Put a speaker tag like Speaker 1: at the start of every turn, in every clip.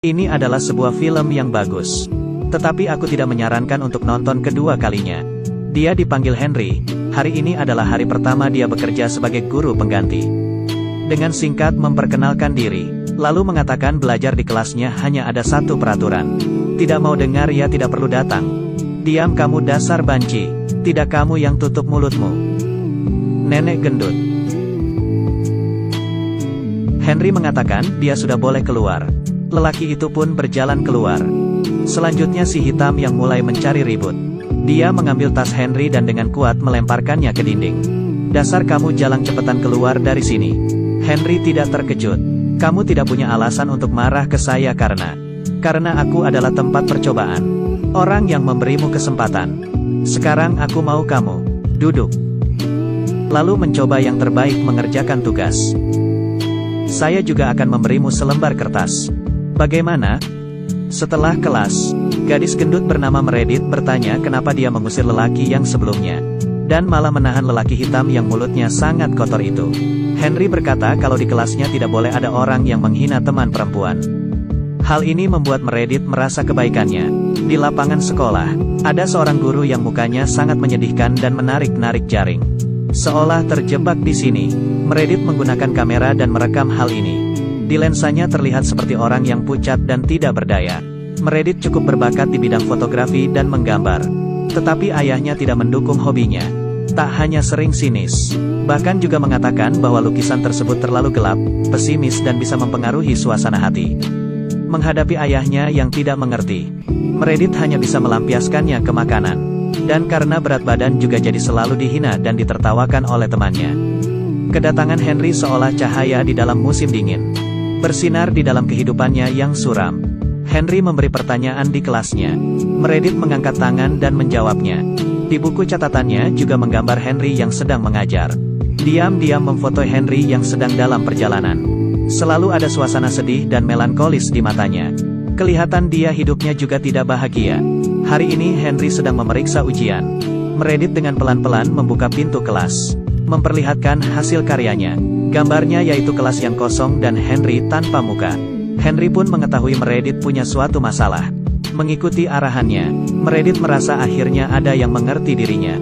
Speaker 1: Ini adalah sebuah film yang bagus. Tetapi aku tidak menyarankan untuk nonton kedua kalinya. Dia dipanggil Henry. Hari ini adalah hari pertama dia bekerja sebagai guru pengganti. Dengan singkat memperkenalkan diri, lalu mengatakan belajar di kelasnya hanya ada satu peraturan. Tidak mau dengar ya tidak perlu datang. Diam kamu dasar banci. Tidak kamu yang tutup mulutmu. Nenek gendut. Henry mengatakan dia sudah boleh keluar. Lelaki itu pun berjalan keluar. Selanjutnya si hitam yang mulai mencari ribut. Dia mengambil tas Henry dan dengan kuat melemparkannya ke dinding. Dasar kamu jalan cepetan keluar dari sini. Henry tidak terkejut. Kamu tidak punya alasan untuk marah ke saya karena aku adalah tempat percobaan. Orang yang memberimu kesempatan. Sekarang aku mau kamu duduk. Lalu mencoba yang terbaik mengerjakan tugas. Saya juga akan memberimu selembar kertas. Bagaimana? Setelah kelas, gadis gendut bernama Meredith bertanya kenapa dia mengusir lelaki yang sebelumnya. Dan malah menahan lelaki hitam yang mulutnya sangat kotor itu. Henry berkata kalau di kelasnya tidak boleh ada orang yang menghina teman perempuan. Hal ini membuat Meredith merasa kebaikannya. Di lapangan sekolah, ada seorang guru yang mukanya sangat menyedihkan dan menarik-narik jaring. Seolah terjebak di sini, Meredith menggunakan kamera dan merekam hal ini. Di lensanya terlihat seperti orang yang pucat dan tidak berdaya. Meredith cukup berbakat di bidang fotografi dan menggambar. Tetapi ayahnya tidak mendukung hobinya. Tak hanya sering sinis, bahkan juga mengatakan bahwa lukisan tersebut terlalu gelap, pesimis dan bisa mempengaruhi suasana hati. Menghadapi ayahnya yang tidak mengerti, Meredith hanya bisa melampiaskannya ke makanan. Dan karena berat badan juga jadi selalu dihina dan ditertawakan oleh temannya. Kedatangan Henry seolah cahaya di dalam musim dingin. Bersinar di dalam kehidupannya yang suram. Henry memberi pertanyaan di kelasnya. Meredith mengangkat tangan dan menjawabnya. Di buku catatannya juga menggambar Henry yang sedang mengajar. Diam-diam memfoto Henry yang sedang dalam perjalanan. Selalu ada suasana sedih dan melankolis di matanya. Kelihatan dia hidupnya juga tidak bahagia. Hari ini Henry sedang memeriksa ujian. Meredith dengan pelan-pelan membuka pintu kelas. Memperlihatkan hasil karyanya. Gambarnya yaitu kelas yang kosong dan Henry tanpa muka. Henry pun mengetahui Meredith punya suatu masalah. Mengikuti arahannya, Meredith merasa akhirnya ada yang mengerti dirinya.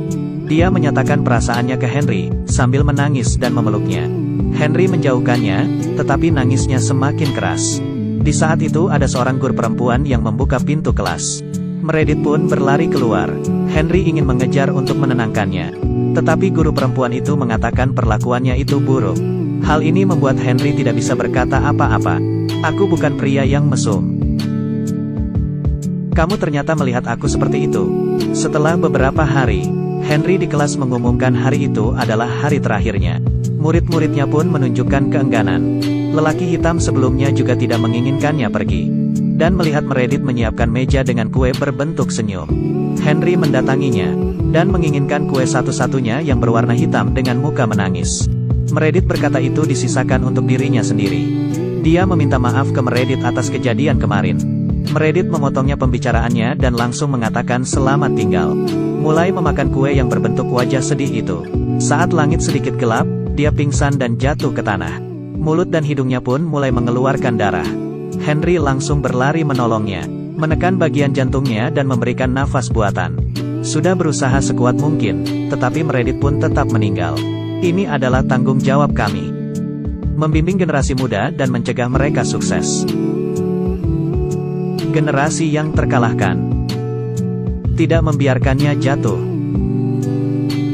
Speaker 1: Dia menyatakan perasaannya ke Henry, sambil menangis dan memeluknya. Henry menjauhkannya, tetapi nangisnya semakin keras. Di saat itu ada seorang guru perempuan yang membuka pintu kelas. Meredith pun berlari keluar. Henry ingin mengejar untuk menenangkannya. Tetapi guru perempuan itu mengatakan perlakuannya itu buruk. Hal ini membuat Henry tidak bisa berkata apa-apa. Aku bukan pria yang mesum. Kamu ternyata melihat aku seperti itu. Setelah beberapa hari, Henry di kelas mengumumkan hari itu adalah hari terakhirnya. Murid-muridnya pun menunjukkan keengganan. Lelaki hitam sebelumnya juga tidak menginginkannya pergi. Dan melihat Meredith menyiapkan meja dengan kue berbentuk senyum. Henry mendatanginya, dan menginginkan kue satu-satunya yang berwarna hitam dengan muka menangis. Meredith berkata itu disisakan untuk dirinya sendiri. Dia meminta maaf ke Meredith atas kejadian kemarin. Meredith memotongnya pembicaraannya dan langsung mengatakan selamat tinggal. Mulai memakan kue yang berbentuk wajah sedih itu. Saat langit sedikit gelap, dia pingsan dan jatuh ke tanah. Mulut dan hidungnya pun mulai mengeluarkan darah. Henry langsung berlari menolongnya, menekan bagian jantungnya dan memberikan nafas buatan. Sudah berusaha sekuat mungkin, tetapi Meredith pun tetap meninggal. Ini adalah tanggung jawab kami. Membimbing generasi muda dan mencegah mereka sukses. Generasi yang terkalahkan. Tidak membiarkannya jatuh.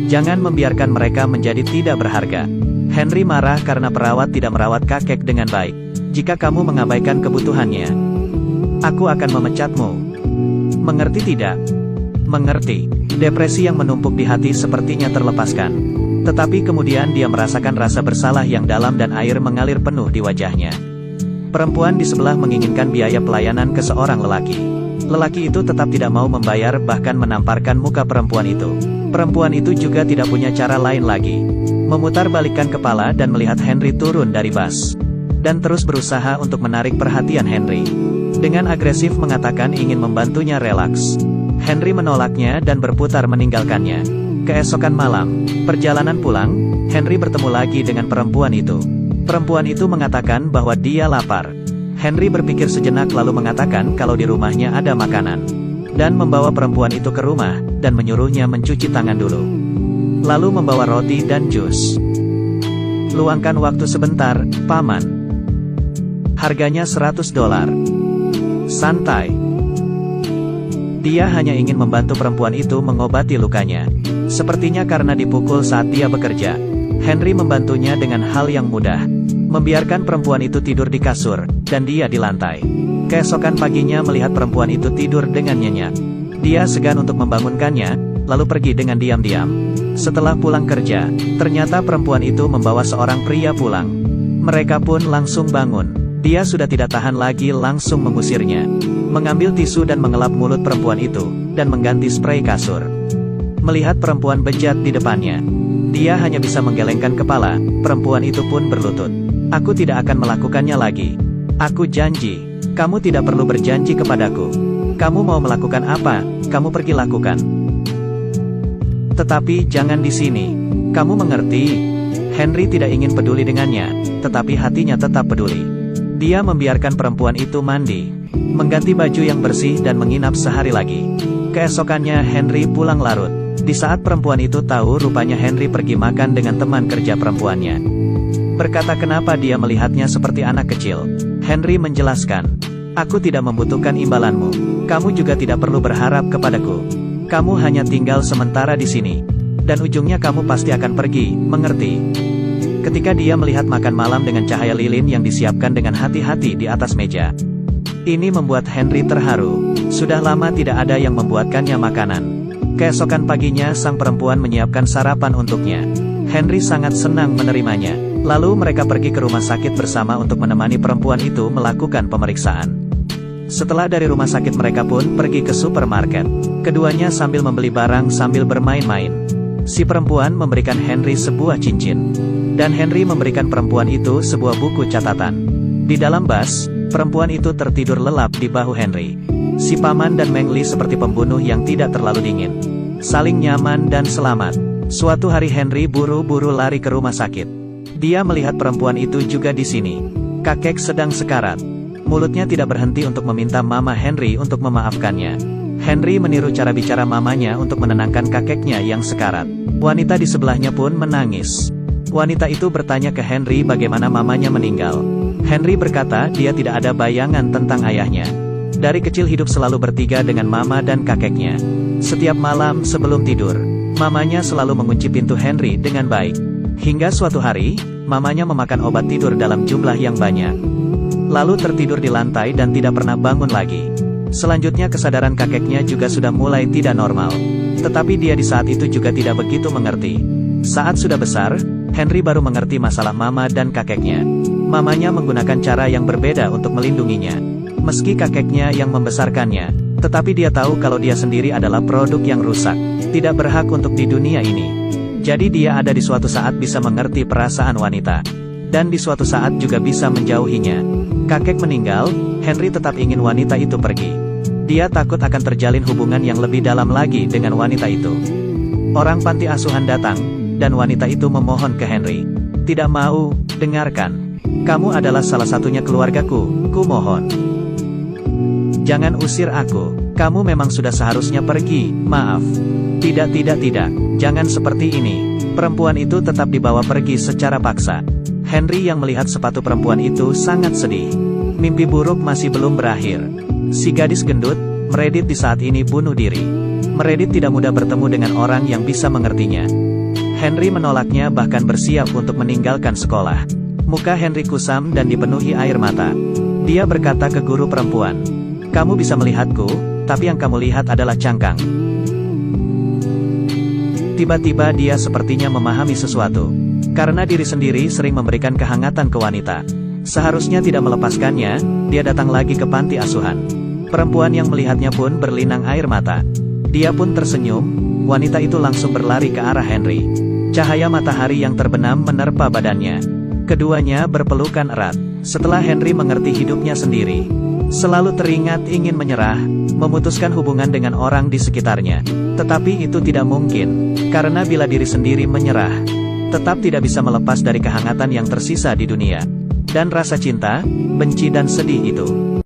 Speaker 1: Jangan membiarkan mereka menjadi tidak berharga. Henry marah karena perawat tidak merawat kakek dengan baik. Jika kamu mengabaikan kebutuhannya, aku akan memecatmu. Mengerti tidak? Mengerti. Depresi yang menumpuk di hati sepertinya terlepaskan. Tetapi kemudian dia merasakan rasa bersalah yang dalam dan air mengalir penuh di wajahnya. Perempuan di sebelah menginginkan biaya pelayanan ke seorang lelaki. Lelaki itu tetap tidak mau membayar bahkan menamparkan muka perempuan itu. Perempuan itu juga tidak punya cara lain lagi. Memutarbalikkan kepala dan melihat Henry turun dari bus. Dan terus berusaha untuk menarik perhatian Henry. Dengan agresif mengatakan ingin membantunya relaks. Henry menolaknya dan berputar meninggalkannya. Keesokan malam, perjalanan pulang, Henry bertemu lagi dengan perempuan itu. Perempuan itu mengatakan bahwa dia lapar. Henry berpikir sejenak lalu mengatakan kalau di rumahnya ada makanan. Dan membawa perempuan itu ke rumah, dan menyuruhnya mencuci tangan dulu. Lalu membawa roti dan jus. Luangkan waktu sebentar, Paman. Harganya $100. Santai. Dia hanya ingin membantu perempuan itu mengobati lukanya. Sepertinya karena dipukul saat dia bekerja. Henry membantunya dengan hal yang mudah. Membiarkan perempuan itu tidur di kasur, dan dia di lantai. Keesokan paginya melihat perempuan itu tidur dengan nyenyak. Dia segan untuk membangunkannya, lalu pergi dengan diam-diam. Setelah pulang kerja, ternyata perempuan itu membawa seorang pria pulang. Mereka pun langsung bangun. Dia sudah tidak tahan lagi langsung mengusirnya. Mengambil tisu dan mengelap mulut perempuan itu, dan mengganti spray kasur. Melihat perempuan bejat di depannya, dia hanya bisa menggelengkan kepala. Perempuan itu pun berlutut. Aku tidak akan melakukannya lagi. Aku janji. Kamu tidak perlu berjanji kepadaku. Kamu mau melakukan apa, kamu pergi lakukan. Tetapi jangan di sini. Kamu mengerti? Henry tidak ingin peduli dengannya, tetapi hatinya tetap peduli. Dia membiarkan perempuan itu mandi, mengganti baju yang bersih dan menginap sehari lagi. Keesokannya Henry pulang larut. Di saat perempuan itu tahu rupanya Henry pergi makan dengan teman kerja perempuannya. Berkata kenapa dia melihatnya seperti anak kecil. Henry menjelaskan, aku tidak membutuhkan imbalanmu. Kamu juga tidak perlu berharap kepadaku. Kamu hanya tinggal sementara di sini. Dan ujungnya kamu pasti akan pergi, mengerti? Ketika dia melihat makan malam dengan cahaya lilin yang disiapkan dengan hati-hati di atas meja. Ini membuat Henry terharu. Sudah lama tidak ada yang membuatkannya makanan. Keesokan paginya sang perempuan menyiapkan sarapan untuknya. Henry sangat senang menerimanya. Lalu mereka pergi ke rumah sakit bersama untuk menemani perempuan itu melakukan pemeriksaan. Setelah dari rumah sakit mereka pun pergi ke supermarket. Keduanya sambil membeli barang sambil bermain-main. Si perempuan memberikan Henry sebuah cincin. Dan Henry memberikan perempuan itu sebuah buku catatan. Di dalam bus, perempuan itu tertidur lelap di bahu Henry. Si paman dan Meng Li seperti pembunuh yang tidak terlalu dingin. Saling nyaman dan selamat. Suatu hari Henry buru-buru lari ke rumah sakit. Dia melihat perempuan itu juga di sini. Kakek sedang sekarat. Mulutnya tidak berhenti untuk meminta mama Henry untuk memaafkannya. Henry meniru cara bicara mamanya untuk menenangkan kakeknya yang sekarat. Wanita di sebelahnya pun menangis. Wanita itu bertanya ke Henry bagaimana mamanya meninggal. Henry berkata dia tidak ada bayangan tentang ayahnya. Dari kecil hidup selalu bertiga dengan mama dan kakeknya. Setiap malam sebelum tidur, mamanya selalu mengunci pintu Henry dengan baik. Hingga suatu hari, mamanya memakan obat tidur dalam jumlah yang banyak. Lalu tertidur di lantai dan tidak pernah bangun lagi. Selanjutnya kesadaran kakeknya juga sudah mulai tidak normal. Tetapi dia di saat itu juga tidak begitu mengerti. Saat sudah besar, Henry baru mengerti masalah mama dan kakeknya. Mamanya menggunakan cara yang berbeda untuk melindunginya. Meski kakeknya yang membesarkannya, tetapi dia tahu kalau dia sendiri adalah produk yang rusak, tidak berhak untuk di dunia ini. Jadi dia ada di suatu saat bisa mengerti perasaan wanita. Dan di suatu saat juga bisa menjauhinya. Kakek meninggal, Henry tetap ingin wanita itu pergi. Dia takut akan terjalin hubungan yang lebih dalam lagi dengan wanita itu. Orang panti asuhan datang, dan wanita itu memohon ke Henry. Tidak mau, dengarkan. Kamu adalah salah satunya keluargaku, ku mohon. Jangan usir aku. Kamu memang sudah seharusnya pergi, maaf. Tidak, jangan seperti ini. Perempuan itu tetap dibawa pergi secara paksa. Henry yang melihat sepatu perempuan itu sangat sedih. Mimpi buruk masih belum berakhir. Si gadis gendut, Meredith di saat ini bunuh diri. Meredith tidak mudah bertemu dengan orang yang bisa mengertinya. Henry menolaknya bahkan bersiap untuk meninggalkan sekolah. Muka Henry kusam dan dipenuhi air mata. Dia berkata ke guru perempuan, kamu bisa melihatku, tapi yang kamu lihat adalah cangkang. Tiba-tiba dia sepertinya memahami sesuatu. Karena diri sendiri sering memberikan kehangatan ke wanita. Seharusnya tidak melepaskannya, dia datang lagi ke panti asuhan. Perempuan yang melihatnya pun berlinang air mata. Dia pun tersenyum, wanita itu langsung berlari ke arah Henry. Cahaya matahari yang terbenam menerpa badannya. Keduanya berpelukan erat. Setelah Henry mengerti hidupnya sendiri, selalu teringat ingin menyerah, memutuskan hubungan dengan orang di sekitarnya. Tetapi itu tidak mungkin, karena bila diri sendiri menyerah, tetap tidak bisa melepas dari kehangatan yang tersisa di dunia. Dan rasa cinta, benci dan sedih itu